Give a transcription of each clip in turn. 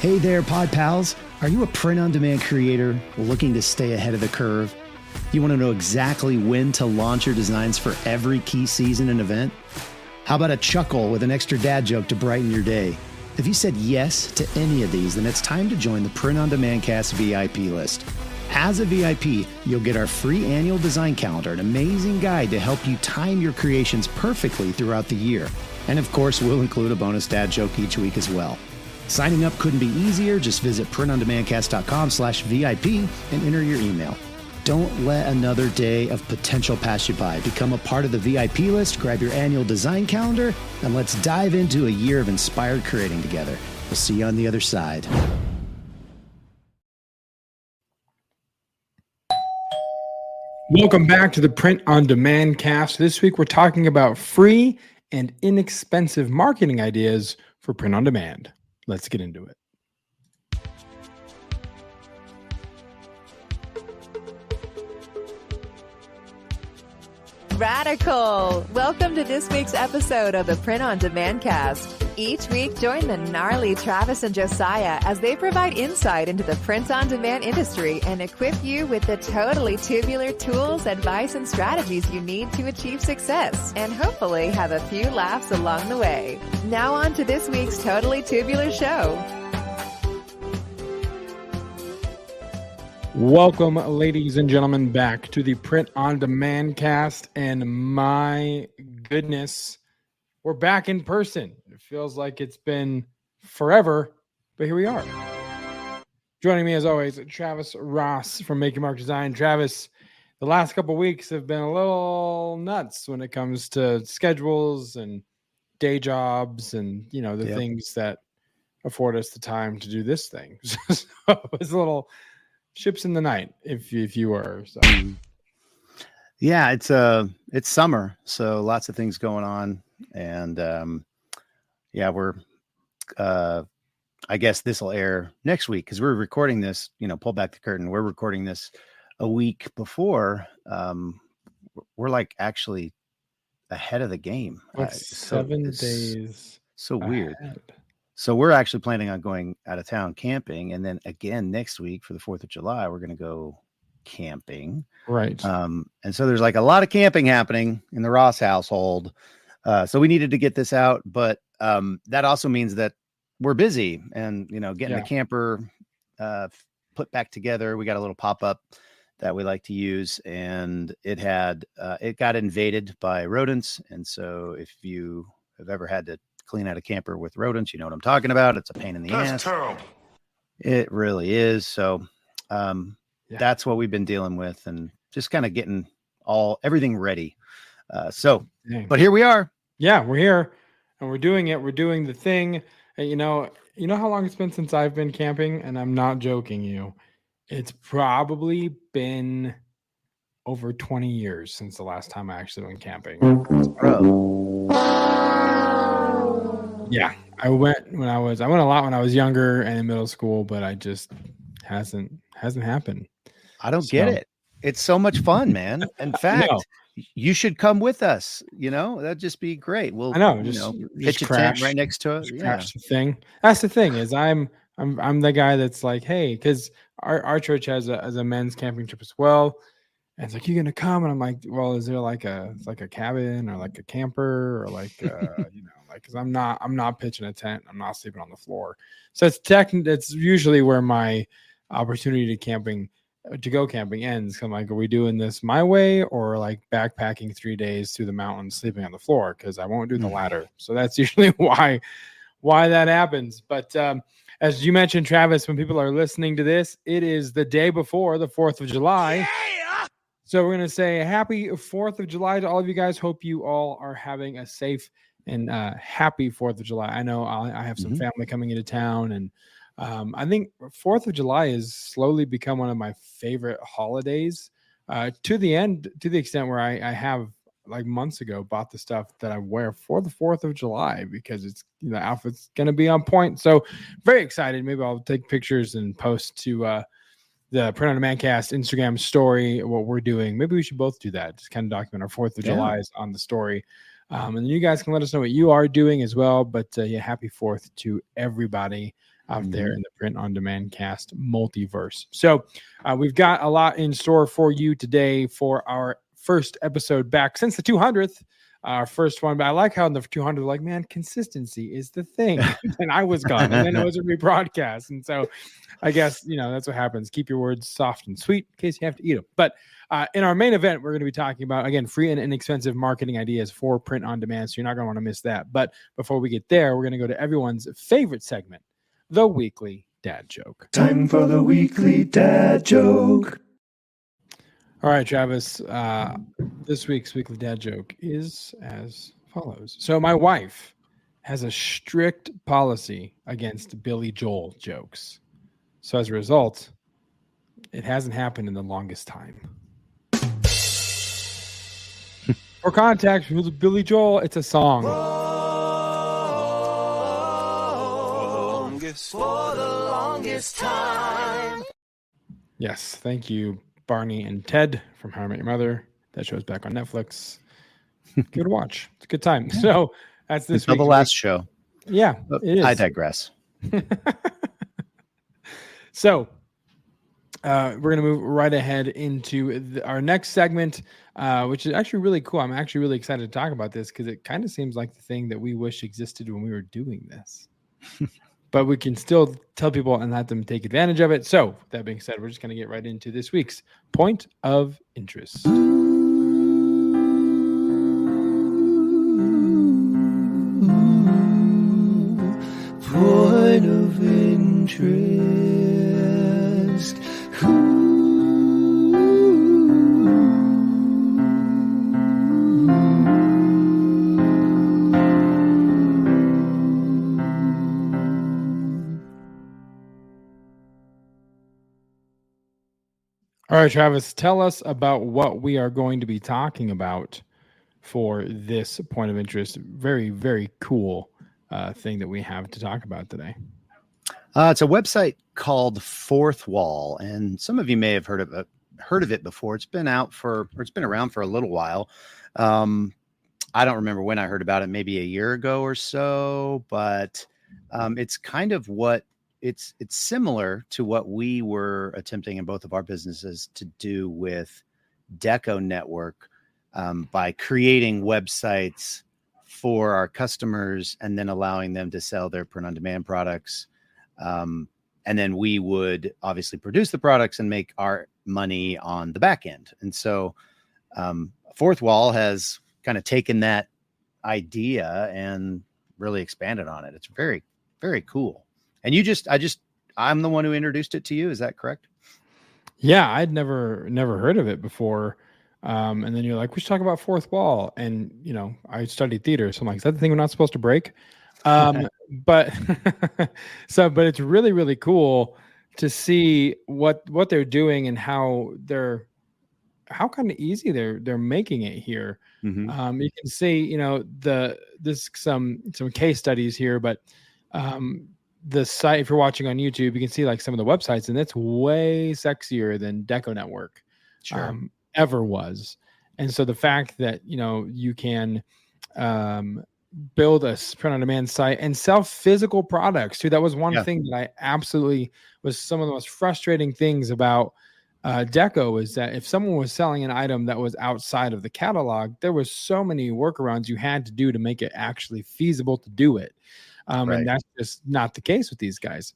Hey there, Pod Pals. Are you a print-on-demand creator looking to stay ahead of the curve? You want to know exactly when to launch your designs for every key season and event? How about a chuckle with an extra dad joke to brighten your day? If you said yes to any of these, then it's time to join the Print on Demand Cast VIP list. As a VIP, you'll get our free annual design calendar, an amazing guide to help you time your creations perfectly throughout the year. And of course, we'll include a bonus dad joke each week as well. Signing up couldn't be easier. Just visit printondemandcast.com/VIP and enter your email. Don't let another day of potential pass you by. Become a part of the VIP list, grab your annual design calendar, and let's dive into a year of inspired creating together. We'll see you on the other side. Welcome back to the Print on Demand Cast. This week we're talking about free and inexpensive marketing ideas for print on demand. Let's get into it. Radical! Welcome to this week's episode of the Print on Demand Cast. Each week, join the gnarly Travis and Josiah as they provide insight into the print on demand industry and equip you with the totally tubular tools, advice, and strategies you need to achieve success and hopefully have a few laughs along the way. Now on to this week's Totally Tubular show. Welcome, ladies and gentlemen, back to the Print on Demand Cast. And my goodness, we're back in person. It feels like it's been forever, but here we are. Joining me as always, Travis Ross from Making Mark Design. Travis, the last couple of weeks have been a little nuts when it comes to schedules and day jobs and, you know, the things that afford us the time to do this thing. So it's a little ships in the night, if you were. So. Yeah, it's summer, so lots of things going on, and we're I guess this will air next week because we're recording this. You know, pull back the curtain. We're recording this a week before. We're like actually ahead of the game. Like 7 days. So weird. Ahead. So we're actually planning on going out of town camping. And then again, next week for the 4th of July, we're going to go camping. Right. And so there's like a lot of camping happening in the Ross household. So we needed to get this out, but that also means that we're busy and, you know, getting the camper put back together. We got a little pop-up that we like to use, and it got invaded by rodents. And so if you have ever had to clean out a camper with rodents, you know what I'm talking about. It's a pain in the ass. That's terrible. It really is. So that's what we've been dealing with, and just kind of getting everything ready. But here we are. Yeah, we're here and we're doing it. We're doing the thing. And you know how long it's been since I've been camping, and I'm not joking you. It's probably been over 20 years since the last time I actually went camping. Yeah, I went a lot when I was younger and in middle school, but I just hasn't happened. I don't get it. It's so much fun, man. In fact, you should come with us. You know, that'd just be great. We'll pitch a tent right next to us. Crash the thing. That's the thing is I'm the guy that's like, hey, because our church has a men's camping trip as well. And it's like, you gonna come? And I'm like, well, is there like a cabin or like a camper or like because I'm not pitching a tent. I'm not sleeping on the floor. So it's usually where my opportunity to go camping ends. I'm like, are we doing this my way or like backpacking 3 days through the mountains, sleeping on the floor? Because I won't do the latter. So that's usually why that happens. But as you mentioned, Travis, when people are listening to this, it is the day before the 4th of July. Yeah! So we're going to say happy 4th of July to all of you guys. Hope you all are having a safe and happy 4th of July. I know I have some family coming into town, and I think 4th of July has slowly become one of my favorite holidays to the extent where I have like months ago bought the stuff that I wear for the 4th of July because it's the outfit's going to be on point. So very excited. Maybe I'll take pictures and post to the Print on Demand Cast Instagram story what we're doing. Maybe we should both do that. Just kind of document our 4th of July on the story. And then you guys can let us know what you are doing as well. But yeah, happy 4th to everybody out there in the Print on Demand Cast multiverse. So we've got a lot in store for you today for our first episode back since the 200th. Our first one, but I like how in the 200, like, man, consistency is the thing. And I was gone, and then it was a rebroadcast. And so I guess, that's what happens. Keep your words soft and sweet in case you have to eat them. But in our main event, we're going to be talking about, again, free and inexpensive marketing ideas for print on demand. So you're not going to want to miss that. But before we get there, we're going to go to everyone's favorite segment, the weekly dad joke. Time for the weekly dad joke. All right, Travis, this week's weekly dad joke is as follows. So my wife has a strict policy against Billy Joel jokes. So as a result, it hasn't happened in the longest time. For context with Billy Joel, it's a song. For the longest time. Yes, thank you, Barney and Ted from How I Met Your Mother. That show's back on Netflix. Good to watch. It's a good time. So that's this week. The last show. Yeah, it is. I digress. So we're going to move right ahead into our next segment, which is actually really cool. I'm actually really excited to talk about this because it kind of seems like the thing that we wish existed when we were doing this. But we can still tell people and let them take advantage of it. So that being said, we're just going to get right into this week's point of interest. Point of interest. All right, Travis, tell us about what we are going to be talking about for this point of interest. Very, very cool thing that we have to talk about today. It's a website called Fourth Wall, and some of you may have heard of it before. It's been around for a little while. I don't remember when I heard about it, maybe a year ago or so, but it's kind of what it's similar to what we were attempting in both of our businesses to do with Deco Network, by creating websites for our customers and then allowing them to sell their print-on-demand products. And then we would obviously produce the products and make our money on the back end. And so Fourth Wall has kind of taken that idea and really expanded on it. It's very, very cool. And I'm the one who introduced it to you. Is that correct? Yeah, I'd never heard of it before. And then you're like, we should talk about Fourth Wall. And, I studied theater. So I'm like, is that the thing we're not supposed to break? But it's really, really cool to see what they're doing and how kind of easy they're making it here. Mm-hmm. You can see, this some case studies here, but the site, if you're watching on YouTube, you can see like some of the websites, and it's way sexier than Deco Network ever was. And so the fact that, you can build a print-on-demand site and sell physical products too. That was one thing that I absolutely was some of the most frustrating things about Deco, is that if someone was selling an item that was outside of the catalog, there was so many workarounds you had to do to make it actually feasible to do it. And that's just not the case with these guys.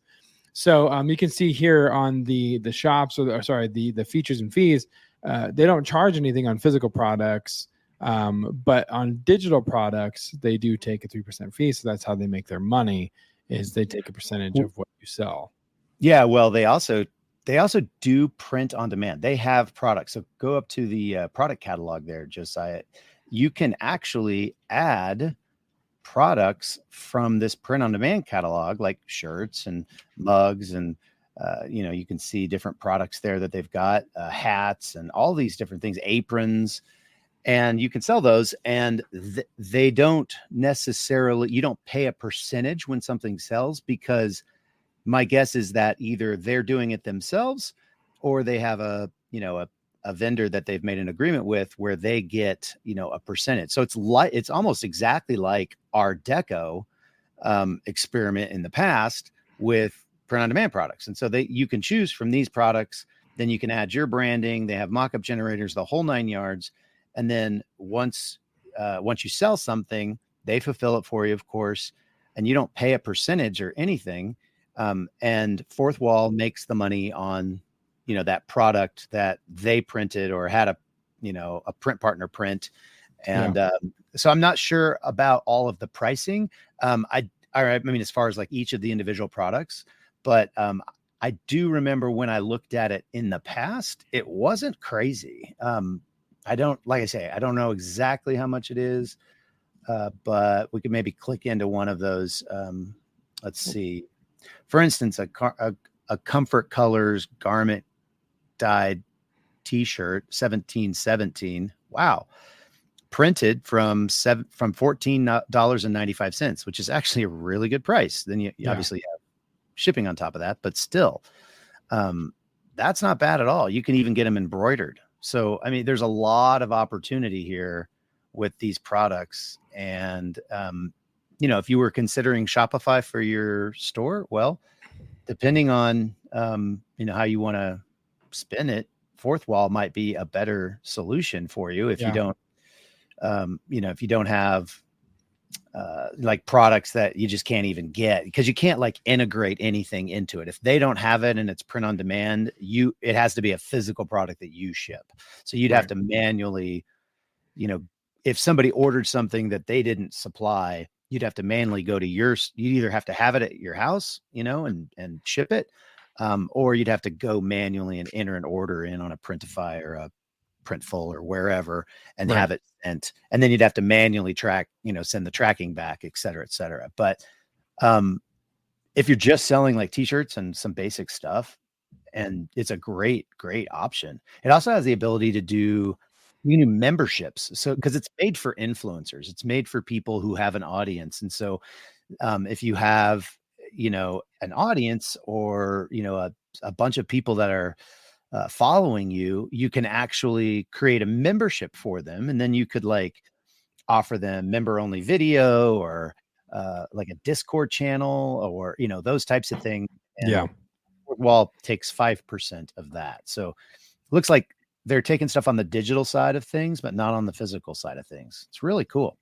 So you can see here on the shops, the features and fees, they don't charge anything on physical products, but on digital products, they do take a 3% fee. So that's how they make their money, is they take a percentage of what you sell. Yeah, well, they also do print on demand. They have products. So go up to the product catalog there, Josiah. You can actually add products from this print on demand catalog, like shirts and mugs, and you can see different products there that they've got, hats and all these different things, aprons, and you can sell those. And they don't necessarily, you don't pay a percentage when something sells, because my guess is that either they're doing it themselves or they have a a vendor that they've made an agreement with where they get, a percentage. So it's almost exactly like our Deco experiment in the past with print on demand products. And so you can choose from these products, then you can add your branding. They have mock-up generators, the whole 9 yards. And then once you sell something, they fulfill it for you, of course, and you don't pay a percentage or anything. And Fourth Wall makes the money on, that product that they printed or had a print partner print. And so I'm not sure about all of the pricing. I mean, as far as like each of the individual products, but I do remember when I looked at it in the past, it wasn't crazy. I don't know exactly how much it is, but we could maybe click into one of those. Let's see. For instance, a Comfort Colors garment dyed T-shirt, 1717. Wow. Printed from $14.95, which is actually a really good price. Then you obviously have shipping on top of that, but still, that's not bad at all. You can even get them embroidered. So, I mean, there's a lot of opportunity here with these products. And, if you were considering Shopify for your store, well, depending on, how you want to spin it, Fourth Wall might be a better solution for you if you don't, if you don't have like products that you just can't even get, because you can't like integrate anything into it. If they don't have it and it's print on demand, it has to be a physical product that you ship. So you'd have to manually, if somebody ordered something that they didn't supply, you'd have to manually go to you'd either have to have it at your house, and ship it, or you'd have to go manually and enter an order in on a Printify or a Printful or wherever and have it sent. And then you'd have to manually track, send the tracking back, et cetera, et cetera. But if you're just selling like t-shirts and some basic stuff, and it's a great, great option. It also has the ability to do memberships. So, because it's made for influencers, it's made for people who have an audience. And so if you have, an audience or, a bunch of people that are following you, you can actually create a membership for them. And then you could like offer them member only video or like a Discord channel or, those types of things. And Wall takes 5% of that. So it looks like they're taking stuff on the digital side of things, but not on the physical side of things. It's really cool.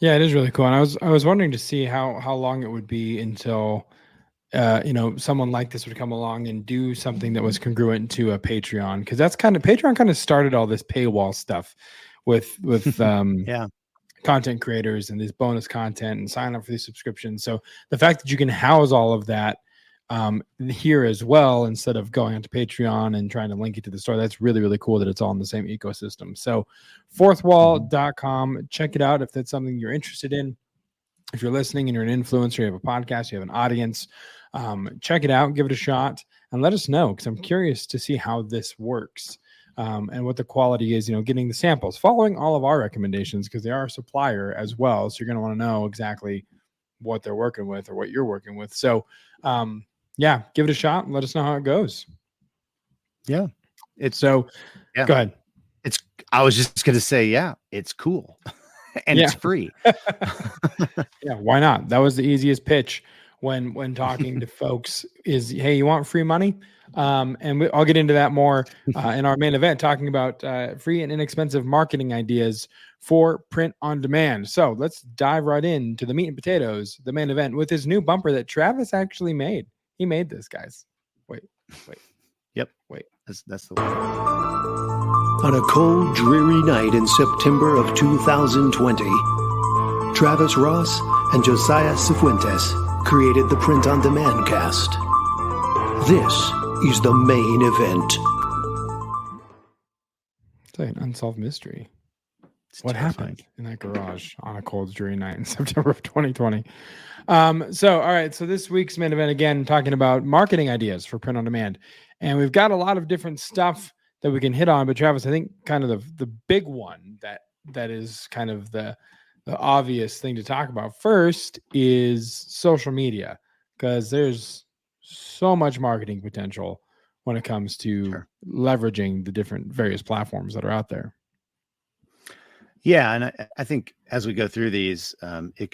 Yeah, it is really cool. And I was wondering to see how long it would be until someone like this would come along and do something that was congruent to a Patreon, because Patreon kind of started all this paywall stuff with content creators and this bonus content and sign up for these subscriptions. So the fact that you can house all of that here as well, instead of going onto Patreon and trying to link it to the store, that's really, really cool that it's all in the same ecosystem. So fourthwall.com, check it out if that's something you're interested in. If you're listening and you're an influencer, you have a podcast, you have an audience, check it out, give it a shot, and let us know, because I'm curious to see how this works and what the quality is, getting the samples, following all of our recommendations, because they are a supplier as well. So you're going to want to know exactly what they're working with or what you're working with. So give it a shot and let us know how it goes. Yeah. Go ahead. I was just going to say, it's cool. And it's free. Yeah, why not? That was the easiest pitch when talking to folks is, hey, you want free money? And I'll get into that more in our main event, talking about free and inexpensive marketing ideas for print on demand. So let's dive right into the meat and potatoes, the main event, with his new bumper that Travis actually made. He made this, guys. Wait. Yep. Wait. That's the one. On a cold, dreary night in September of 2020, Travis Ross and Josiah Cifuentes created the Print on Demand cast. This is the main event. It's like an unsolved mystery. What happened in that garage on a cold, dreary night in September of 2020? All right. So this week's main event, again, talking about marketing ideas for print on demand. And we've got a lot of different stuff that we can hit on. But Travis, I think kind of the big one that is kind of the obvious thing to talk about first is social media, because there's so much marketing potential when it comes to Sure. leveraging the different various platforms that are out there. Yeah, and I think as we go through these, it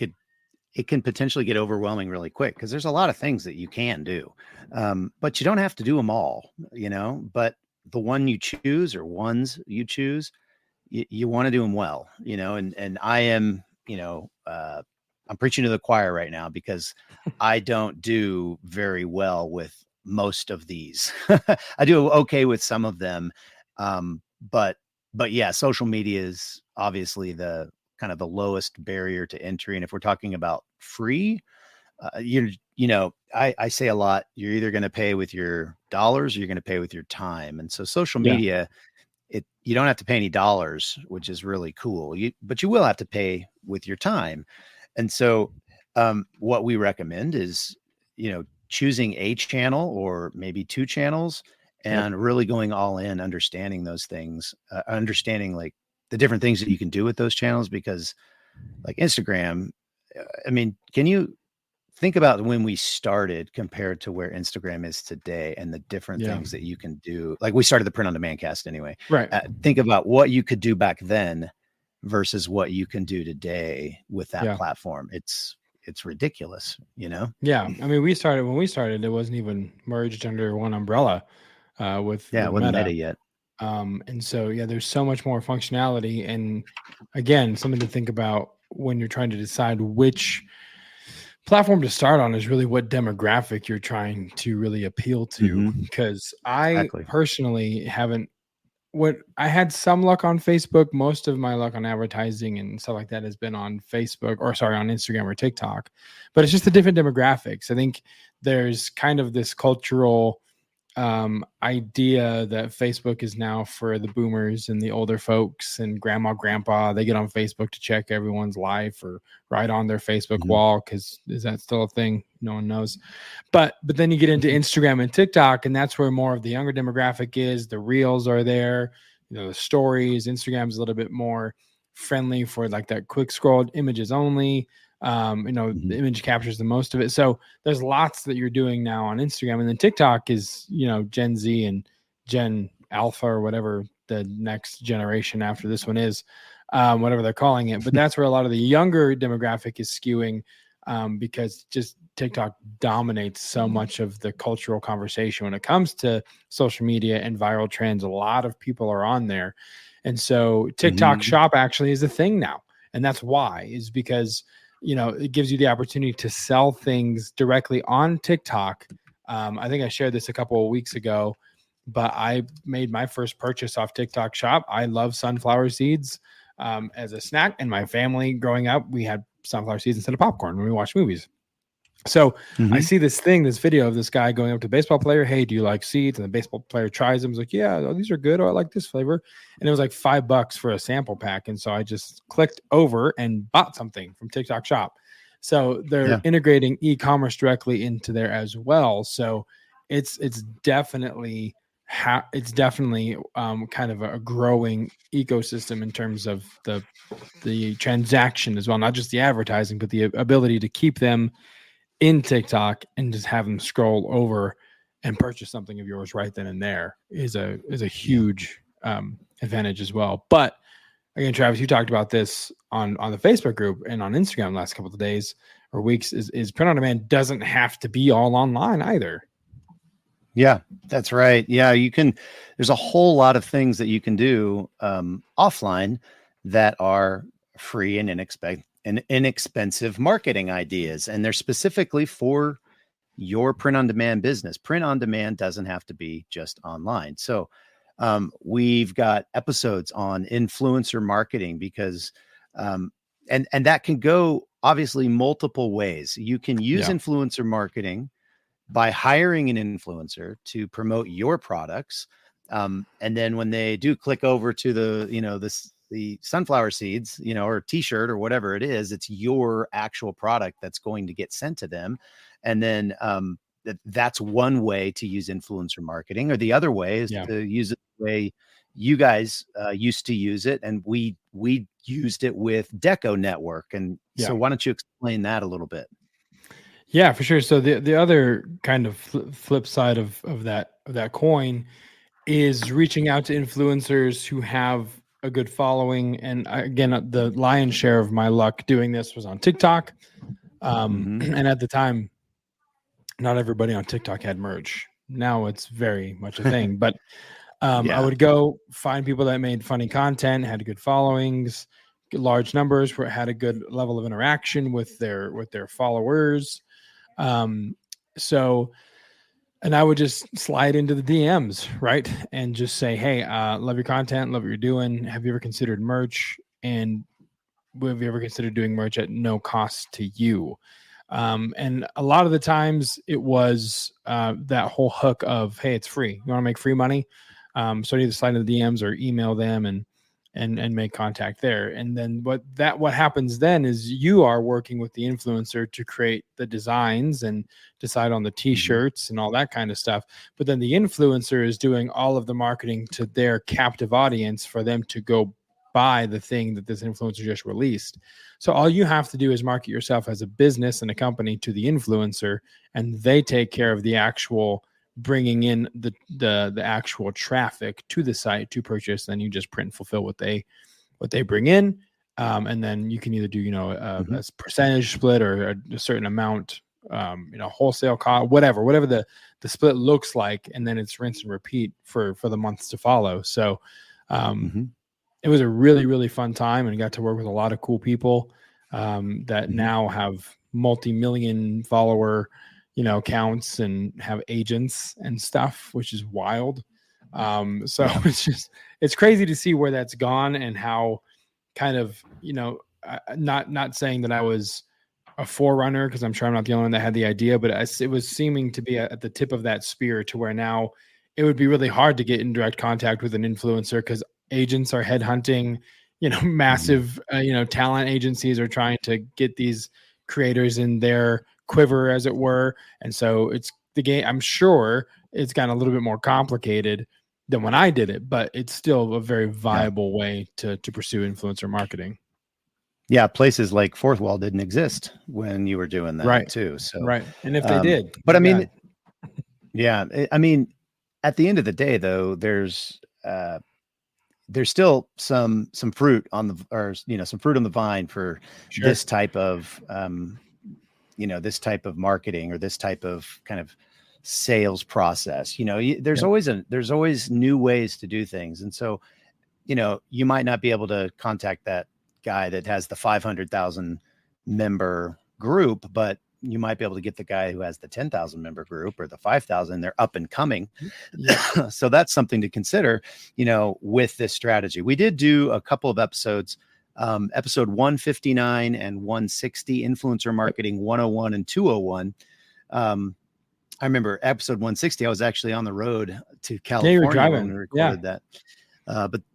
can potentially get overwhelming really quick because there's a lot of things that you can do, but you don't have to do them all, But the one you choose or ones you choose, you want to do them well, And I am, I'm preaching to the choir right now because I don't do very well with most of these. I do okay with some of them, but yeah, social media is obviously the kind of the lowest barrier to entry. And if we're talking about free, I say a lot, you're either going to pay with your dollars or you're going to pay with your time. And so social Yeah. media, you don't have to pay any dollars, which is really cool. But you will have to pay with your time. And so what we recommend is, choosing a channel or maybe two channels and really going all in, understanding those things, understanding like the different things that you can do with those channels, because like Instagram, I mean, can you think about when we started compared to where Instagram is today and the different things that you can do? Like we started the print on demand cast anyway. Right. Think about what you could do back then versus what you can do today with that platform. It's ridiculous, Yeah. I mean, when we started, it wasn't even merged under one umbrella with it wasn't Meta yet. And so, there's so much more functionality. And again, something to think about when you're trying to decide which platform to start on is really what demographic you're trying to really appeal to. Because I personally I had some luck on Facebook. Most of my luck on advertising and stuff like that has been on Facebook on Instagram or TikTok, but it's just the different demographics. I think there's kind of this cultural idea that Facebook is now for the boomers and the older folks and grandpa. They get on Facebook to check everyone's life or write on their Facebook wall, because is that still a thing? No one knows. But then you get into Instagram and TikTok, and that's where more of the younger demographic is. The reels are there, the stories. Instagram's a little bit more friendly for like that quick scrolled images only. The image captures the most of it. So there's lots that you're doing now on Instagram, and then TikTok is, Gen Z and Gen Alpha or whatever the next generation after this one is, whatever they're calling it. But that's where a lot of the younger demographic is skewing, because just TikTok dominates so much of the cultural conversation when it comes to social media and viral trends. A lot of people are on there. And so TikTok Shop actually is a thing now. And that's why, is because it gives you the opportunity to sell things directly on TikTok. I think I shared this a couple of weeks ago, but I made my first purchase off TikTok Shop. I love sunflower seeds as a snack. And my family growing up, we had sunflower seeds instead of popcorn when we watched movies. So I see this video of this guy going up to a baseball player. Hey, do you like seeds? And the baseball player tries them. He's like, yeah, these are good. Oh, I like this flavor. And it was like $5 for a sample pack. And so I just clicked over and bought something from TikTok Shop. So they're integrating e-commerce directly into there as well. So it's definitely kind of a growing ecosystem in terms of the transaction as well, not just the advertising, but the ability to keep them in TikTok and just have them scroll over and purchase something of yours right then and there is a huge advantage as well. But again, Travis, you talked about this on the Facebook group and on Instagram the last couple of days or weeks, is print on demand doesn't have to be all online either. Yeah, that's right. Yeah, there's a whole lot of things that you can do offline that are free and inexpensive marketing ideas, and they're specifically for your print on demand business. Print on demand doesn't have to be just online. So we've got episodes on influencer marketing because and that can go obviously multiple ways. You can use influencer marketing by hiring an influencer to promote your products, and then when they do click over to the sunflower seeds, or t-shirt or whatever it is, it's your actual product that's going to get sent to them. And then that's one way to use influencer marketing, or the other way is to use it the way you guys used to use it. And we used it with Deco Network. And so why don't you explain that a little bit? Yeah, for sure. So the other kind of flip side of that coin is reaching out to influencers who have a good following. And again, the lion's share of my luck doing this was on TikTok. And at the time, not everybody on TikTok had merch. Now it's very much a thing, but I would go find people that made funny content, had good followings, large numbers, had a good level of interaction with their followers. And I would just slide into the DMs, right? And just say, hey, love your content, love what you're doing. Have you ever considered merch? And have you ever considered doing merch at no cost to you? And a lot of the times it was that whole hook of, hey, it's free. You want to make free money? So either slide into the DMs or email them and make contact there. And then what happens then is you are working with the influencer to create the designs and decide on the t-shirts and all that kind of stuff. But then the influencer is doing all of the marketing to their captive audience for them to go buy the thing that this influencer just released. So all you have to do is market yourself as a business and a company to the influencer, and they take care of the actual bringing in the actual traffic to the site to purchase. Then you just print and fulfill what they bring in, and then you can either do a percentage split or a certain amount, wholesale cost, whatever the split looks like, and then it's rinse and repeat for the months to follow. So it was a really, really fun time, and got to work with a lot of cool people that now have multi-million follower accounts and have agents and stuff, which is wild. It's crazy to see where that's gone and how kind of, not saying that I was a forerunner, because I'm sure I'm not the only one that had the idea, but it was seeming to be at the tip of that spear, to where now it would be really hard to get in direct contact with an influencer, because agents are headhunting, massive, talent agencies are trying to get these creators in their quiver, as it were. And so it's the game. I'm sure it's gotten a little bit more complicated than when I did it, but it's still a very viable way to pursue influencer marketing. Yeah, places like Fourth Wall didn't exist when you were doing that, too. So right, and if they did, but I mean, I mean, at the end of the day, though, there's still some fruit on some fruit on the vine for this type of this type of marketing, or this type of kind of sales process. There's always new ways to do things. And so, you might not be able to contact that guy that has the 500,000 member group, but you might be able to get the guy who has the 10,000 member group, or the 5,000. They're up and coming. So that's something to consider, with this strategy. We did do a couple of episodes, episode 159 and 160, Influencer Marketing 101 and 201. I remember episode 160, I was actually on the road to California when we recorded that.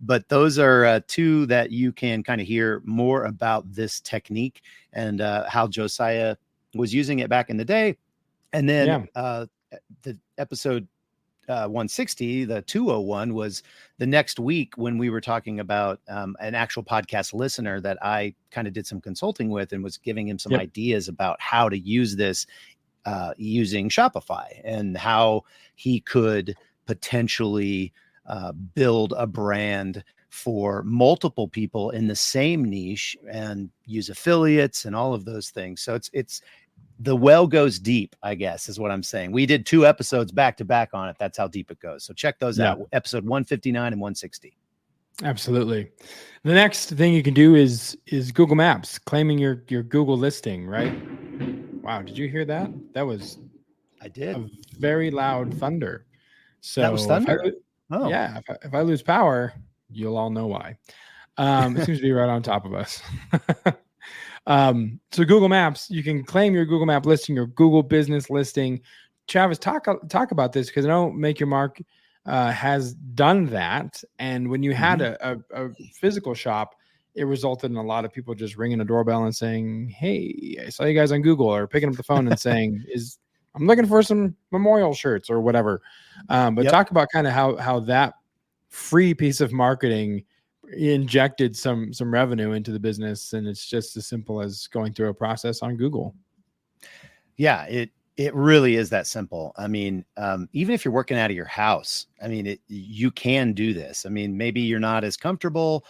But those are two that you can kind of hear more about this technique and how Josiah was using it back in the day. And then the episode 160, the 201, was the next week when we were talking about an actual podcast listener that I kind of did some consulting with, and was giving him some ideas about how to use this using Shopify, and how he could potentially build a brand for multiple people in the same niche and use affiliates and all of those things. So it's the well goes deep, I guess, is what I'm saying. We did 2 episodes back to back on it. That's how deep it goes. So check those out. Episode 159 and 160. Absolutely. The next thing you can do is Google Maps, claiming your Google listing, right? Wow. Did you hear that? I did. A very loud thunder. So that was thunder. If I lose power, you'll all know why. It seems to be right on top of us. So Google Maps, you can claim your Google Map listing, your Google business listing. Travis, talk about this, because I know Make Your Mark has done that. And when you had a physical shop, it resulted in a lot of people just ringing a doorbell and saying, hey, I saw you guys on Google, or picking up the phone and saying, I'm looking for some memorial shirts or whatever. But talk about kind of how that free piece of marketing injected some revenue into the business. And it's just as simple as going through a process on Google. Yeah, It really is that simple. I mean, even if you're working out of your house, I mean, you can do this. I mean, maybe you're not as comfortable,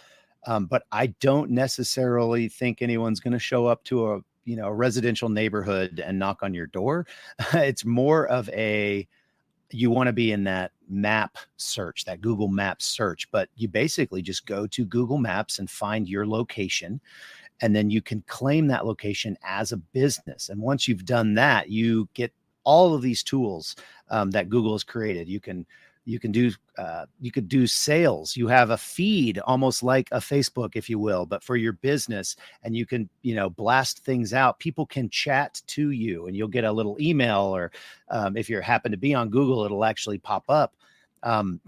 but I don't necessarily think anyone's going to show up to a residential neighborhood and knock on your door. It's more of you want to be in that map search, that Google Maps search, but you basically just go to Google Maps and find your location. And then you can claim that location as a business. And once you've done that, you get all of these tools that Google has created. You can do sales. You have a feed almost like a Facebook, if you will, but for your business. And you can, blast things out. People can chat to you and you'll get a little email, or if you happen to be on Google, it'll actually pop up. And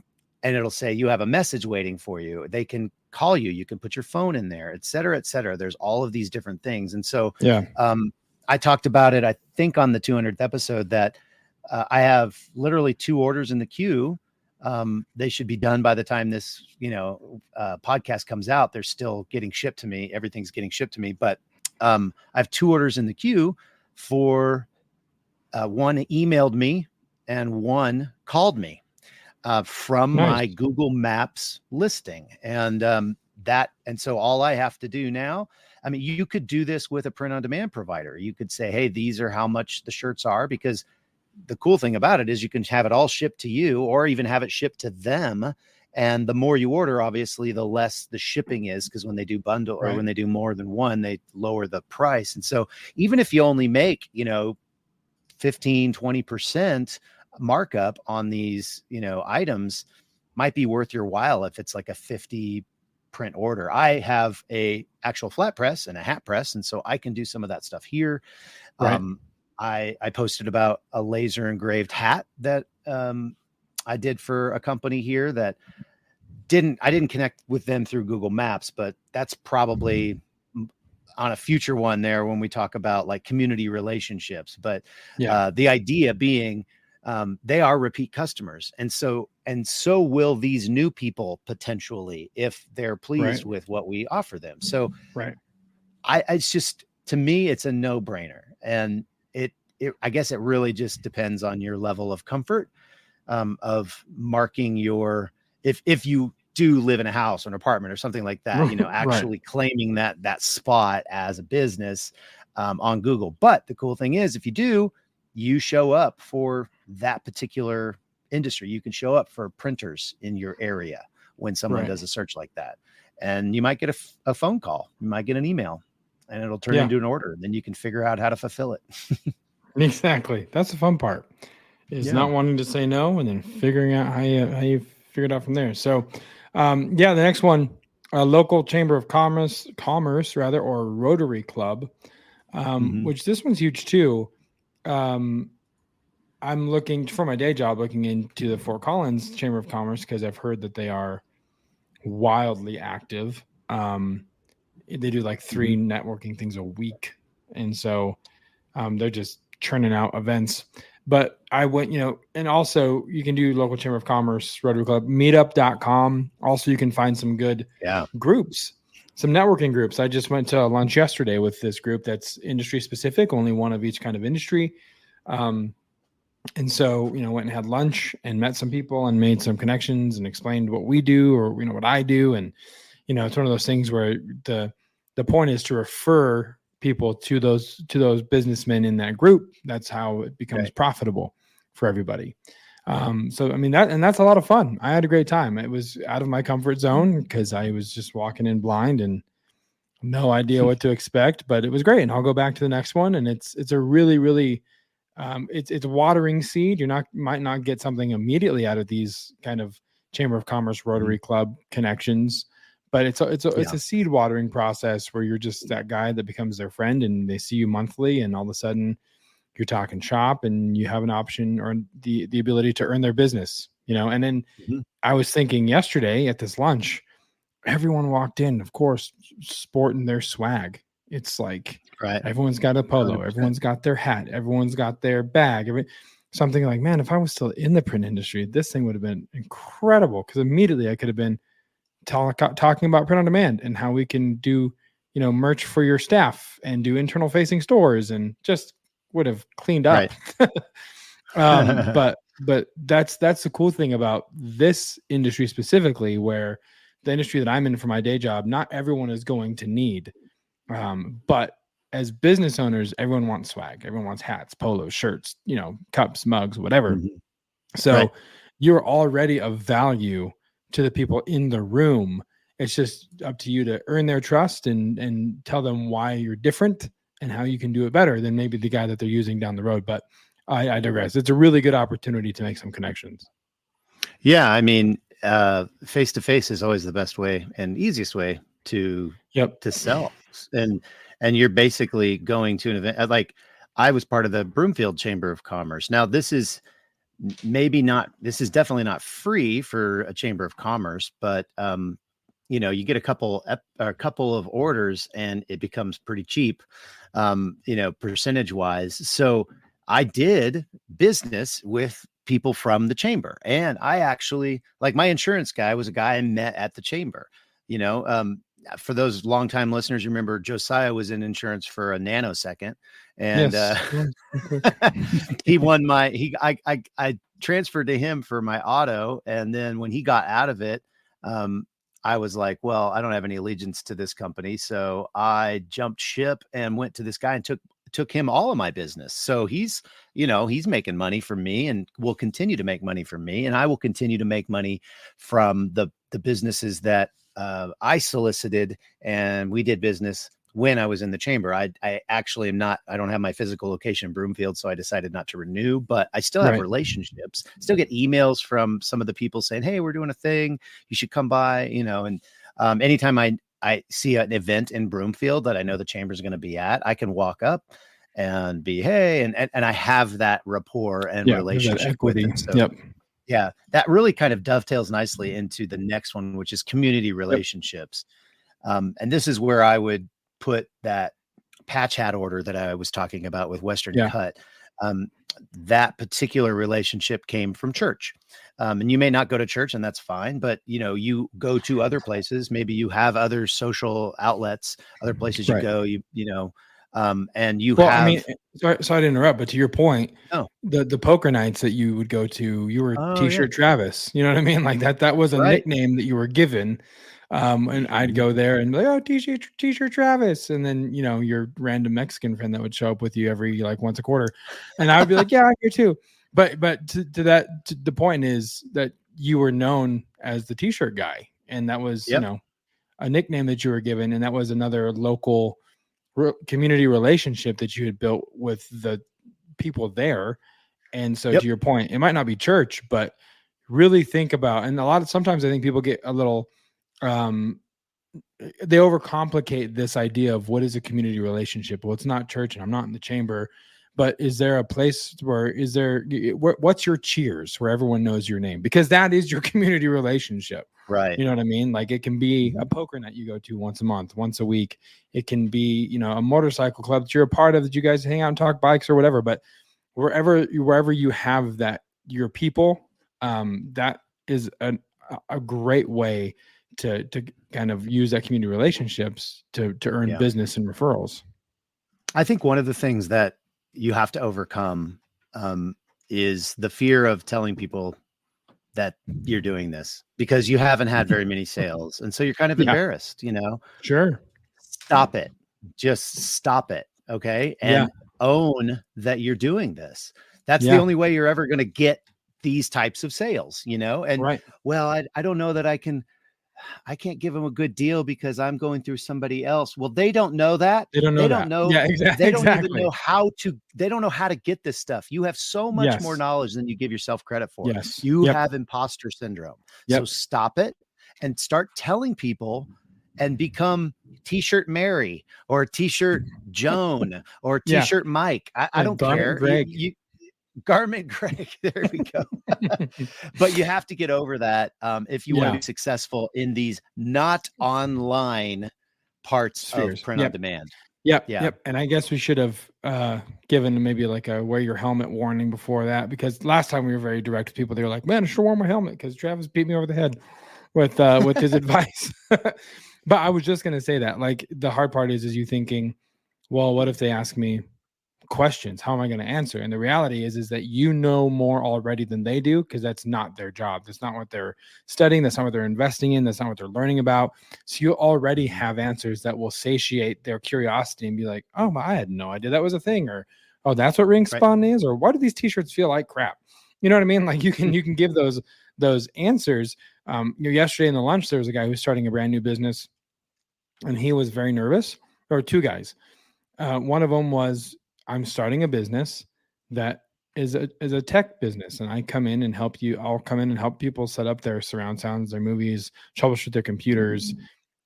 it'll say you have a message waiting for you. They can call you. You can put your phone in there, et cetera, et cetera. There's all of these different things. And so I talked about it, I think on the 200th episode, that I have literally 2 orders in the queue. They should be done by the time this, podcast comes out. They're still getting shipped to me. Everything's getting shipped to me. But I have 2 orders in the queue for one emailed me and one called me. From my Google Maps listing. And so all I have to do now, I mean, you could do this with a print on demand provider. You could say, hey, these are how much the shirts are, because the cool thing about it is you can have it all shipped to you, or even have it shipped to them. And the more you order, obviously, the less the shipping is, because when they do bundle or when they do more than one, they lower the price. And so even if you only make, 15, 20% markup on these, items, might be worth your while if it's like a 50 print order. I have a actual flat press and a hat press, and so I can do some of that stuff here. I posted about a laser engraved hat that I did for a company here that I didn't connect with them through Google Maps, but that's probably on a future one there when we talk about like community relationships. But the idea being, they are repeat customers. And so will these new people potentially, if they're pleased with what we offer them. So it's just, to me, it's a no brainer. And I guess it really just depends on your level of comfort, of marking if you do live in a house or an apartment or something like that, actually claiming that spot as a business, on Google. But the cool thing is, if you do, you show up for that particular industry. You can show up for printers in your area when someone does a search like that. And you might get a phone call, you might get an email, and it'll turn into an order. And then you can figure out how to fulfill it. Exactly. That's the fun part, is not wanting to say no and then figuring out how you figure it out from there. So, the next one, a local chamber of commerce, or Rotary Club, which this one's huge too. I'm looking for my day job, looking into the Fort Collins Chamber of Commerce, because I've heard that they are wildly active. They do like 3 networking things a week. And so they're just churning out events. But I went, and also you can do local Chamber of Commerce, Rotary Club, meetup.com. Also, you can find some good groups, some networking groups. I just went to lunch yesterday with this group that's industry specific, only one of each kind of industry. And so, went and had lunch and met some people and made some connections and explained what we do, or, what I do. And, it's one of those things where the point is to refer people to those businessmen in that group. That's how it becomes profitable for everybody. So, I mean, that's a lot of fun. I had a great time. It was out of my comfort zone because I was just walking in blind and no idea what to expect, but it was great. And I'll go back to the next one. And it's a really, really, it's watering seed. Might not get something immediately out of these kind of Chamber of Commerce, Rotary Club connections, but it's a seed watering process where you're just that guy that becomes their friend, and they see you monthly, and all of a sudden you're talking shop and you have an option or the ability to earn their business, and then I was thinking yesterday at this lunch, everyone walked in, of course, sporting their swag. It's like, everyone's got a polo, 100%. Everyone's got their hat, everyone's got their bag. Something like, man, if I was still in the print industry, this thing would have been incredible, because immediately I could have been talking about print on demand and how we can do, merch for your staff and do internal facing stores and just cleaned up. Right. But that's the cool thing about this industry specifically, where the industry that I'm in for my day job, not everyone is going to need. But as business owners, everyone wants swag. Everyone wants hats, polos, shirts, cups, mugs, whatever. Mhm. So Right. you're already of value to the people in the room. It's just up to you to earn their trust and tell them why you're different and how you can do it better than maybe the guy that they're using down the road. But I digress. It's a really good opportunity to make some connections. Yeah, I mean, face to face is always the best way and easiest way to sell. And you're basically going to an event. Like, I was part of the Broomfield Chamber of Commerce. Now, this is definitely not free for a chamber of commerce, but you get a couple of orders and it becomes pretty cheap, percentage wise. So I did business with people from the chamber, and I actually, like, my insurance guy was a guy I met at the chamber. For those longtime listeners, you remember Josiah was in insurance for a nanosecond, and he won I transferred to him for my auto. And then when he got out of it, I was like, well, I don't have any allegiance to this company. So I jumped ship and went to this guy and took him all of my business. So he's making money from me and will continue to make money from me. And I will continue to make money from the businesses that I solicited and we did business when I was in the chamber. I actually am not, I don't have my physical location in Broomfield, so I decided not to renew, but I still have relationships, still get emails from some of the people saying, hey, we're doing a thing, you should come by, and anytime I see an event in Broomfield that I know the chamber is going to be at, I can walk up and be, hey, and I have that rapport and relationship with them. So yeah, that really kind of dovetails nicely into the next one, which is community relationships. And this is where I would put that patch hat order that I was talking about with Western Cut. That particular relationship came from church. And you may not go to church, and that's fine, but you go to other places. Maybe you have other social outlets, other places you go, and you have. I mean, sorry to interrupt, but to your point, the poker nights that you would go to, you were T-shirt Travis. You know what I mean? Like that was a nickname that you were given. And I'd go there and be like, oh, T-shirt Travis, and then your random Mexican friend that would show up with you every once a quarter, and I would be like, yeah, I'm here too. But the point is that you were known as the T-shirt guy, and that was a nickname that you were given, and that was another local community relationship that you had built with the people there. And so to your point, it might not be church, but really think about, and sometimes I think people get a little they overcomplicate this idea of what is a community relationship. Well, it's not church and I'm not in the chamber, but is there a place what's your cheers where everyone knows your name? Because that is your community relationship. Right. You know what I mean? Like, it can be a poker night you go to once a month, once a week. It can be, a motorcycle club that you're a part of, that you guys hang out and talk bikes or whatever. But wherever you have that, your people, that is a great way to kind of use that community relationships to earn business and referrals. I think one of the things that you have to overcome is the fear of telling people that you're doing this, because you haven't had very many sales. And so you're kind of embarrassed, Sure. Stop it. Just stop it. Okay. And own that you're doing this. That's the only way you're ever going to get these types of sales, and well, I don't know that I can't give them a good deal because I'm going through somebody else. Well, they don't know that. They don't know. Yeah, exactly. They don't even know they don't know how to get this stuff. You have so much more knowledge than you give yourself credit for. Yes. You have imposter syndrome. So stop it and start telling people, and become T-shirt Mary or T-shirt Joan or T-shirt Mike. I don't care. Garment Greg. There we go. But you have to get over that if you want to be successful in these not online parts of print on demand. Yep. And I guess we should have given maybe like a wear your helmet warning before that, because last time we were very direct to people. They were like, man, I should wear my helmet because Travis beat me over the head with his advice. But I was just going to say that, like, the hard part is you thinking, well, what if they ask me questions. How am I going to answer? And the reality is that you know more already than they do, because that's not their job. That's not what they're studying. That's not what they're investing in. That's not what they're learning about. So you already have answers that will satiate their curiosity and be like, oh, I had no idea that was a thing. Or, oh, that's what ring spawn is. Or why do these t-shirts feel like crap? You know what I mean? Like you can give those answers. Yesterday in the lunch, there was a guy who was starting a brand new business, and he was very nervous. There were two guys. One of them was, I'm starting a business that is a tech business, and I come in and help you. I'll come in and help people set up their surround sounds, their movies, troubleshoot their computers.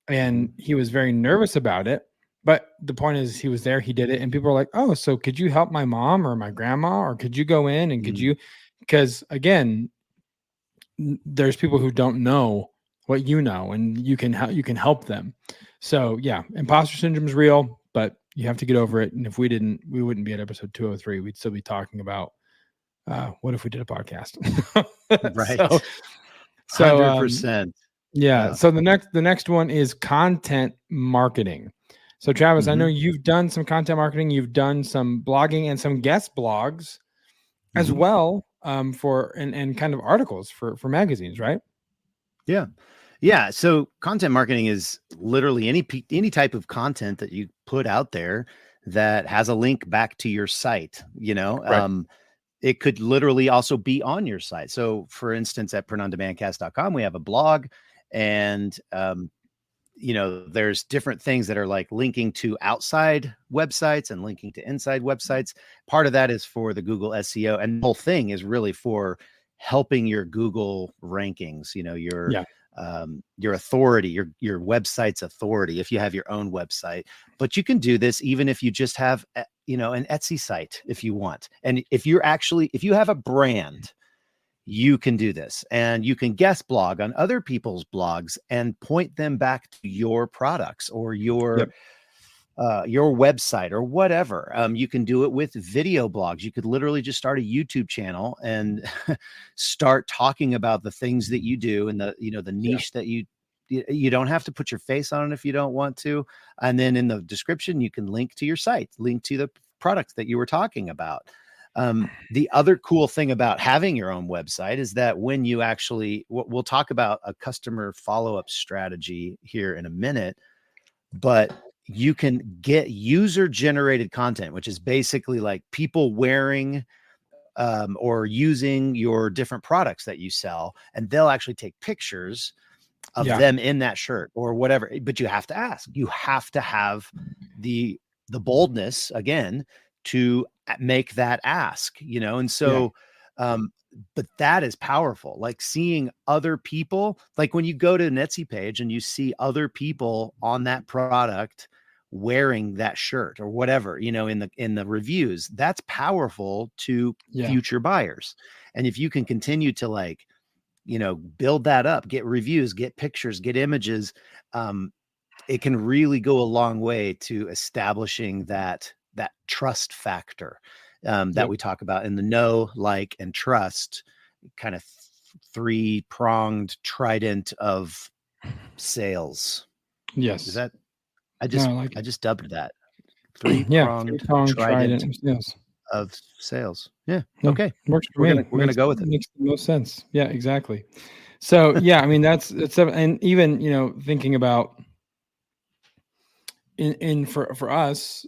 And he was very nervous about it. But the point is, he was there, he did it, and people were like, oh, so could you help my mom or my grandma, or could you go in and could you? Because again, there's people who don't know what you know, and you can help them. So yeah, imposter syndrome is real, but you have to get over it. And if we didn't, we wouldn't be at episode 203. We'd still be talking about what if we did a podcast. Right. So 100%. Yeah. So the next one is content marketing. So Travis, I know you've done some content marketing. You've done some blogging and some guest blogs as well, for and kind of articles for magazines, right? Yeah. Yeah. So content marketing is literally any type of content that you put out there that has a link back to your site, Right. It could literally also be on your site. So for instance, at printondemandcast.com, we have a blog, and, there's different things that are like linking to outside websites and linking to inside websites. Part of that is for the Google SEO, and the whole thing is really for helping your Google rankings, your authority, your website's authority, if you have your own website. But you can do this even if you just have, an Etsy site if you want. And if you have a brand, you can do this, and you can guest blog on other people's blogs and point them back to your products or your website or whatever. You can do it with video blogs. You could literally just start a YouTube channel and start talking about the things that you do and the niche that you don't have to put your face on it if you don't want to. And then in the description, you can link to your site, link to the products that you were talking about. The other cool thing about having your own website is that when you we'll talk about a customer follow-up strategy here in a minute, but you can get user-generated content, which is basically like people wearing or using your different products that you sell, and they'll actually take pictures of them in that shirt or whatever. But you have to ask. You have to have the boldness, again, to make that ask, and so but that is powerful. Like seeing other people, like when you go to an Etsy page and you see other people on that product wearing that shirt or whatever, in the reviews, that's powerful to future buyers. And if you can continue to build that up, get reviews, get pictures, get images, it can really go a long way to establishing that trust factor that we talk about in the know, like, and trust kind of three-pronged trident of sales. Yes. Is that, I just dubbed that three-pronged trident of sales. Yeah. No, okay. Works for we're me. Gonna go with it. Makes the most sense. Yeah, exactly. So yeah, I mean, that's and even, thinking about for us,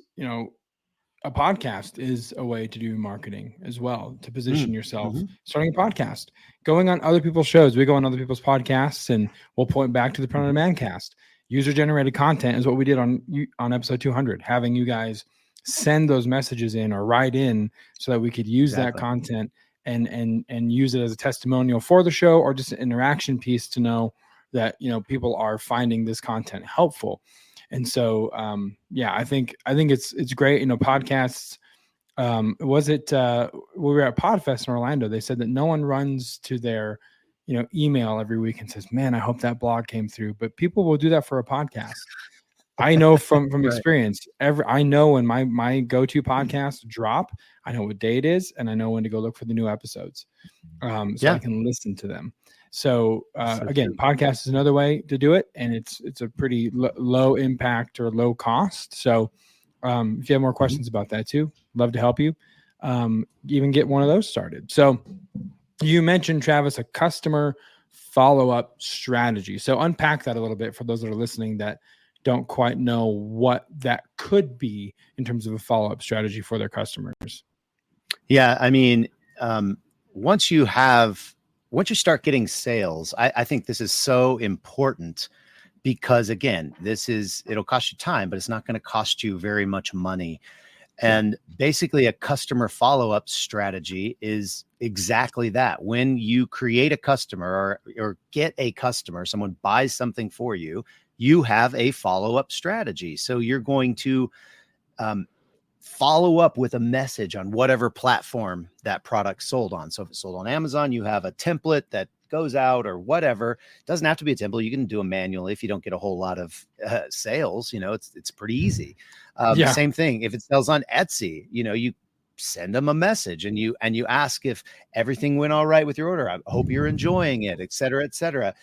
a podcast is a way to do marketing as well, to position yourself. Starting a podcast, going on other people's shows. We go on other people's podcasts, and we'll point back to the Print on Demand cast. User-generated content is what we did on episode 200, having you guys send those messages in or write in so that we could use that content and use it as a testimonial for the show, or just an interaction piece to know that, people are finding this content helpful. And so, I think it's great. Podcasts. We were at Podfest in Orlando. They said that no one runs to their, email every week and says, "Man, I hope that blog came through." But people will do that for a podcast. I know from experience. I know when my go-to podcasts drop, I know what day it is, and I know when to go look for the new episodes, so I can listen to them. So again, podcast is another way to do it, and it's a pretty low impact or low cost. So if you have more questions about that too, love to help you even get one of those started. So you mentioned, Travis, a customer follow-up strategy. So unpack that a little bit for those that are listening that don't quite know what that could be in terms of a follow-up strategy for their customers. Yeah, I mean, once you start getting sales, I think this is so important because, again, it'll cost you time, but it's not going to cost you very much money. And basically a customer follow-up strategy is exactly that. When you create a customer or get a customer, someone buys something for you, you have a follow-up strategy. So you're going to follow up with a message on whatever platform that product sold on. So if it's sold on Amazon, you have a template that goes out or whatever. It doesn't have to be a template. You can do them manually if you don't get a whole lot of sales. It's pretty easy. Same thing. If it sells on Etsy, you send them a message and you ask if everything went all right with your order. I hope you're enjoying it, et cetera, et cetera.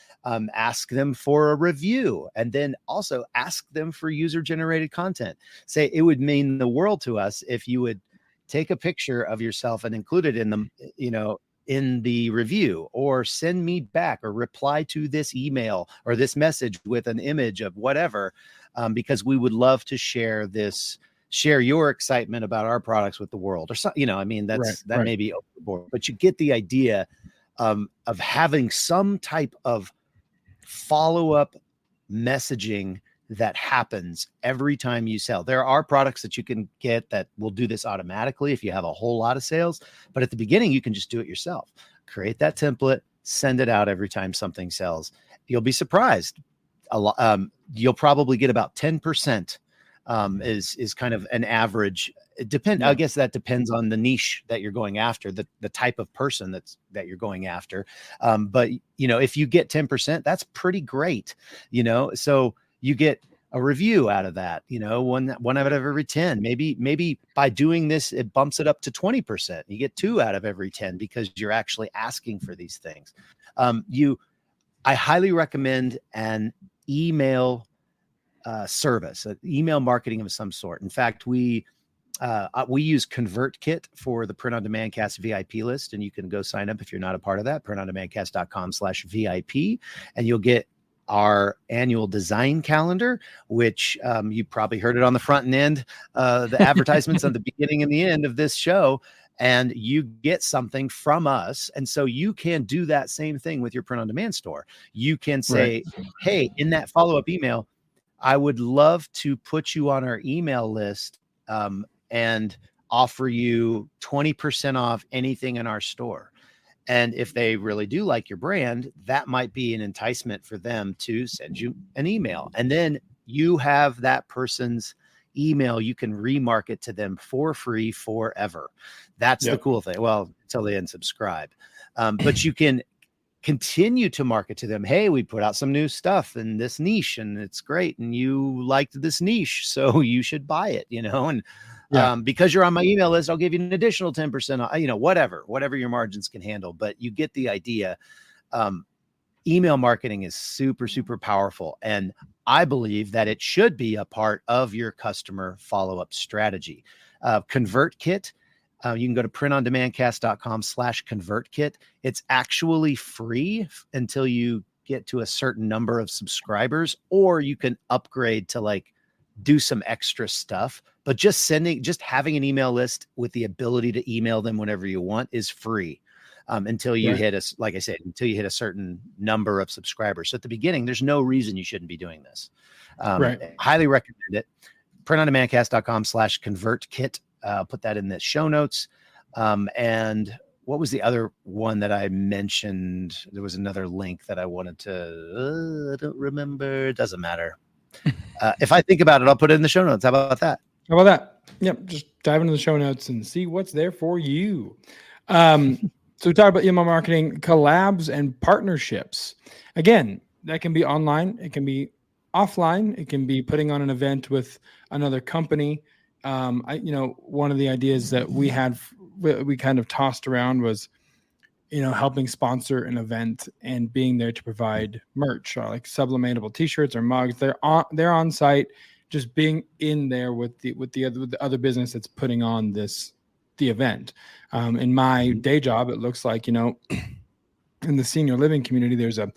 Ask them for a review, and then also ask them for user-generated content. Say, it would mean the world to us if you would take a picture of yourself and include it in the review, or send me back or reply to this email or this message with an image of whatever, because we would love to share your excitement about our products with the world, or something. That may be overboard, but you get the idea of having some type of follow-up messaging that happens every time you sell. There are products that you can get that will do this automatically if you have a whole lot of sales, but at the beginning you can just do it yourself. Create that template, send it out every time something sells. You'll be surprised. You'll probably get about 10%. Is kind of an average. I guess that depends on the niche that you're going after, the type of person that you're going after. But if you get 10%, that's pretty great. So you get a review out of that. One out of every 10. Maybe by doing this, it bumps it up to 20%. You get 2 out of every 10 because you're actually asking for these things. I highly recommend an email service, email marketing of some sort. In fact, we use ConvertKit for the Print on Demand Cast VIP list, and you can go sign up if you're not a part of that. printondemandcast.com/VIP, and you'll get our annual design calendar, which you probably heard it on the front and end, the advertisements on the beginning and the end of this show. And you get something from us. And so you can do that same thing with your print on demand store. You can say, hey, in that follow-up email, I would love to put you on our email list and offer you 20% off anything in our store. And if they really do like your brand, that might be an enticement for them to send you an email. And then you have that person's email. You can remarket to them for free forever. That's the cool thing. Well, until they unsubscribe. But you can continue to market to them. Hey, we put out some new stuff in this niche and it's great. And you liked this niche, so you should buy it, and because you're on my email list, I'll give you an additional 10%, whatever your margins can handle. But you get the idea. Email marketing is super, super powerful. And I believe that it should be a part of your customer follow-up strategy. ConvertKit. You can go to printondemandcast.com/ConvertKit. It's actually free until you get to a certain number of subscribers, or you can upgrade to do some extra stuff. But just having an email list with the ability to email them whenever you want is free until you hit until you hit a certain number of subscribers. So at the beginning, there's no reason you shouldn't be doing this. Highly recommend it. printondemandcast.com/ConvertKit. Put that in the show notes. And what was the other one that I mentioned? There was another link that I wanted to, I don't remember. It doesn't matter. If I think about it, I'll put it in the show notes. How about that? How about that? Yep. Just dive into the show notes and see what's there for you. So we talked about email marketing, collabs, and partnerships. Again, that can be online. It can be offline. It can be putting on an event with another company. One of the ideas that we kind of tossed around was, helping sponsor an event and being there to provide merch, like sublimatable t-shirts or mugs. They're on site, just being in there with the other business that's putting on the event. In my day job, it looks like, in the senior living community, there's a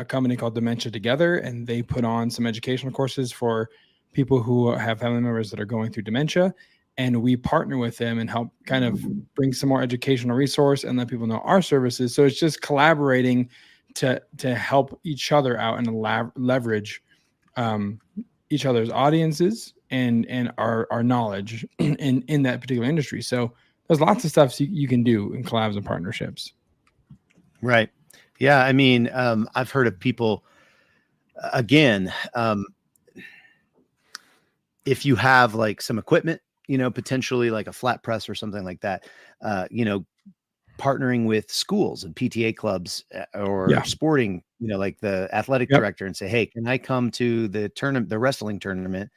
company called Dementia Together, and they put on some educational courses for people who have family members that are going through dementia. And we partner with them and help kind of bring some more educational resource and let people know our services. So it's just collaborating to help each other out and leverage each other's audiences and our knowledge in that particular industry. So there's lots of stuff you can do in collabs and partnerships. Right. Yeah. I mean, I've heard of people, again, if you have like some equipment, potentially like a flat press or something like that, partnering with schools and PTA clubs or sporting, like the athletic director, and say, hey, can I come to the wrestling tournament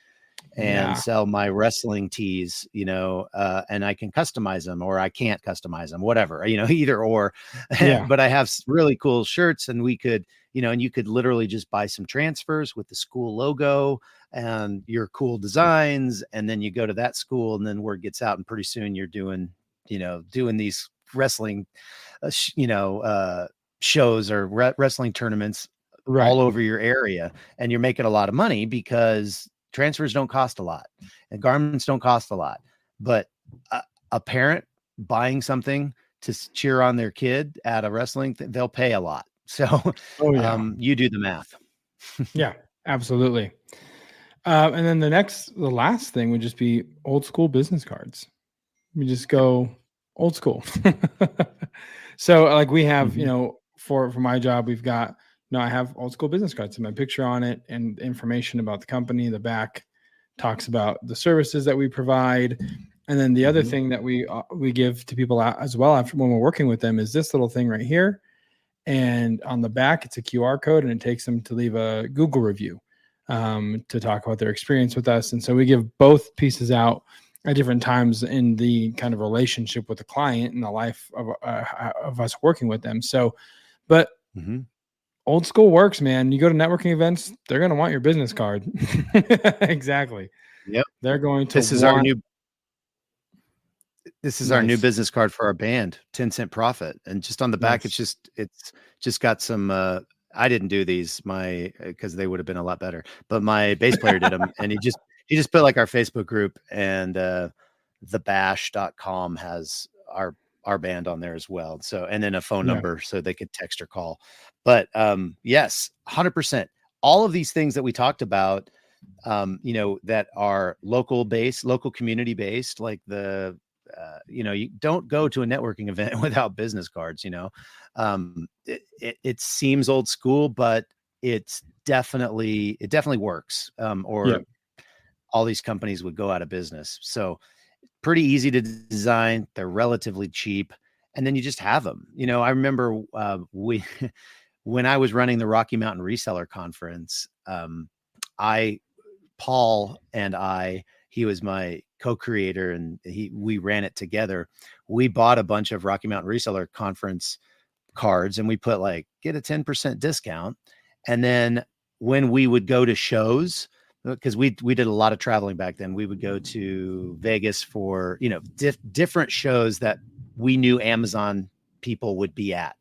and sell my wrestling tees, and I can customize them, or I can't customize them, whatever, either or, but I have really cool shirts, and we could, and you could literally just buy some transfers with the school logo and your cool designs. And then you go to that school, and then word gets out, and pretty soon you're doing these wrestling, shows or wrestling tournaments all over your area. And you're making a lot of money because transfers don't cost a lot and garments don't cost a lot, but a parent buying something to cheer on their kid at a wrestling they'll pay a lot. So you do the math. Yeah, absolutely. And then the last thing would just be old school business cards. We just go old school. So like we have, for my job, we've got, I have old school business cards with my picture on it and information about the company. The back talks about the services that we provide. And then the other thing that we give to people as well after when we're working with them is this little thing right here. And on the back, it's a QR code, and it takes them to leave a Google review to talk about their experience with us. And so we give both pieces out at different times in the kind of relationship with the client and the life of us working with them. So, but old school works, man. You go to networking events, they're going to want your business card. Exactly. Yep. They're going to. This is our new business card for our band, 10-cent profit. And just on the back, it's just got some, I didn't do these because they would have been a lot better, but my bass player did them. And he just put like our Facebook group, and thebash.com has our band on there as well. So, and then a phone number so they could text or call. But yes, 100%. All of these things that we talked about, that are local community based, like you don't go to a networking event without business cards. It seems old school, but it definitely works. All these companies would go out of business. So pretty easy to design. They're relatively cheap. And then you just have them. I remember when I was running the Rocky Mountain Reseller Conference, Paul and he was my co-creator, and we ran it together. We bought a bunch of Rocky Mountain Reseller Conference cards, and we put get a 10% discount. And then when we would go to shows, because we did a lot of traveling back then, we would go to Vegas for, different shows that we knew Amazon people would be at.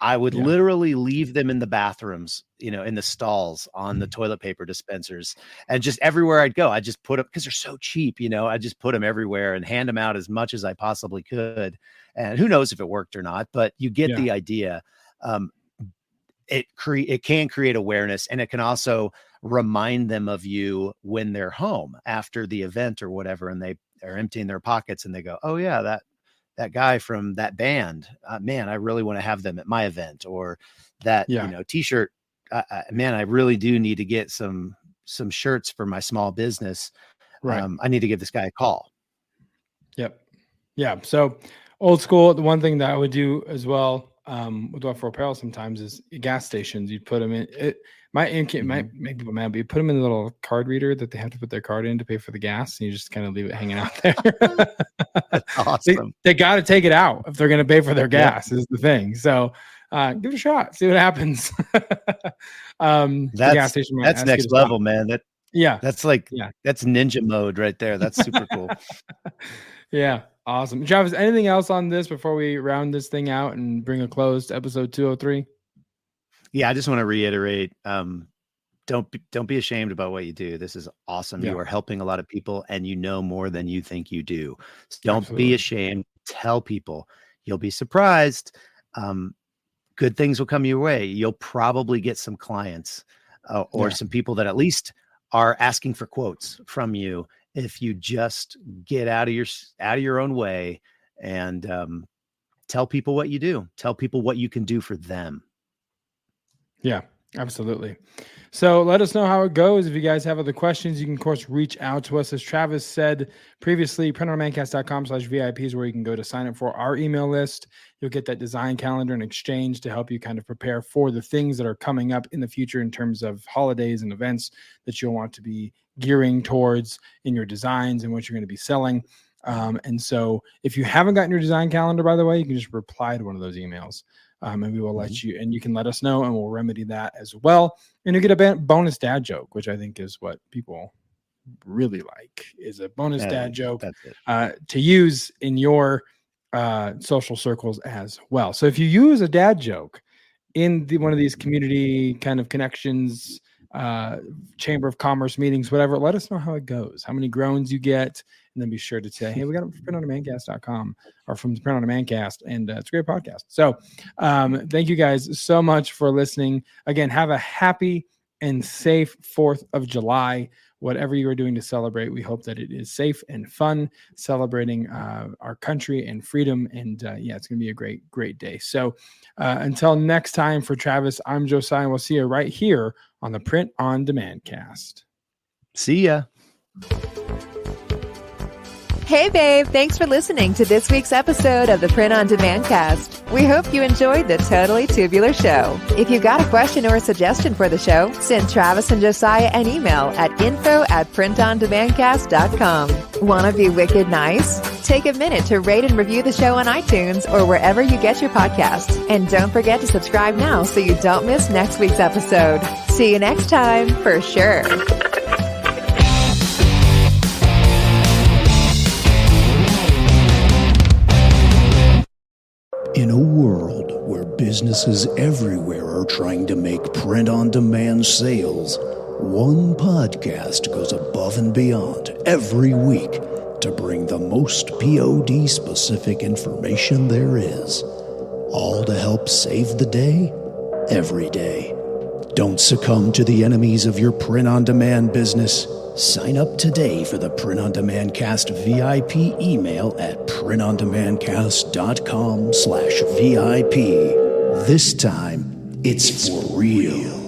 I would literally leave them in the bathrooms, in the stalls on the toilet paper dispensers, and just everywhere I'd go, I just put them, because they're so cheap, I just put them everywhere and hand them out as much as I possibly could. And who knows if it worked or not, but you get the idea. It can create awareness, and it can also remind them of you when they're home after the event or whatever, and they are emptying their pockets and they go, oh yeah, that guy from that band, man, I really want to have them at my event. Or that, t-shirt, man, I really do need to get some shirts for my small business. Right. I need to give this guy a call. Yep. Yeah. So old school, the one thing that I would do as well, with for apparel sometimes is gas stations. You put them in it. Might make people mad, but you put them in a little card reader that they have to put their card in to pay for the gas, and you just kind of leave it hanging out there. That's awesome. They got to take it out if they're going to pay for their gas. Is the thing. So give it a shot, see what happens. The gas station. That's next level, man. Yeah. That's like, Yeah. that's ninja mode right there. That's super cool. Yeah. Awesome. Travis, anything else on this before we round this thing out and bring a close to episode 203? Yeah, I just want to reiterate, don't be ashamed about what you do. This is awesome. Yeah. You are helping a lot of people, and you know more than you think you do. So don't Absolutely. be ashamed. Tell people. You'll be surprised. Good things will come your way. You'll probably get some clients or some people that at least are asking for quotes from you if you just get out of your own way and tell people what you do. Tell people what you can do for them. Yeah, absolutely. So let us know how it goes. If you guys have other questions, you can, of course, reach out to us. As Travis said previously, printondemancast.com/VIP is where you can go to sign up for our email list. You'll get that design calendar and exchange to help you kind of prepare for the things that are coming up in the future in terms of holidays and events that you'll want to be gearing towards in your designs and what you're going to be selling. And so if you haven't gotten your design calendar, by the way, you can just reply to one of those emails. And we will let you, and you can let us know, and we'll remedy that as well. And you get a bonus dad joke, which I think is what people really like, is a bonus dad joke to use in your social circles as well. So if you use a dad joke in one of these community kind of connections, chamber of commerce meetings, whatever, let us know how it goes, how many groans you get, and then be sure to say, hey, we got it from printondemancast.com or from the Print on Demand cast, and it's a great podcast. So thank you guys so much for listening. Again, have a happy and safe 4th of July. Whatever you are doing to celebrate, we hope that it is safe and fun, celebrating our country and freedom. And it's going to be a great, great day. So until next time, for Travis, I'm Josiah. We'll see you right here on the Print on Demand cast. See ya. Hey, babe. Thanks for listening to this week's episode of the Print on Demand cast. We hope you enjoyed the Totally Tubular Show. If you've got a question or a suggestion for the show, send Travis and Josiah an email at info@printondemandcast.com. Want to be wicked nice? Take a minute to rate and review the show on iTunes or wherever you get your podcasts. And don't forget to subscribe now so you don't miss next week's episode. See you next time, for sure. In a world where businesses everywhere are trying to make print-on-demand sales, one podcast goes above and beyond every week to bring the most POD-specific information there is, all to help save the day, every day. Don't succumb to the enemies of your print-on-demand business. Sign up today for the Print on Demand Cast VIP email at printondemandcast.com/VIP. This time, it's for real.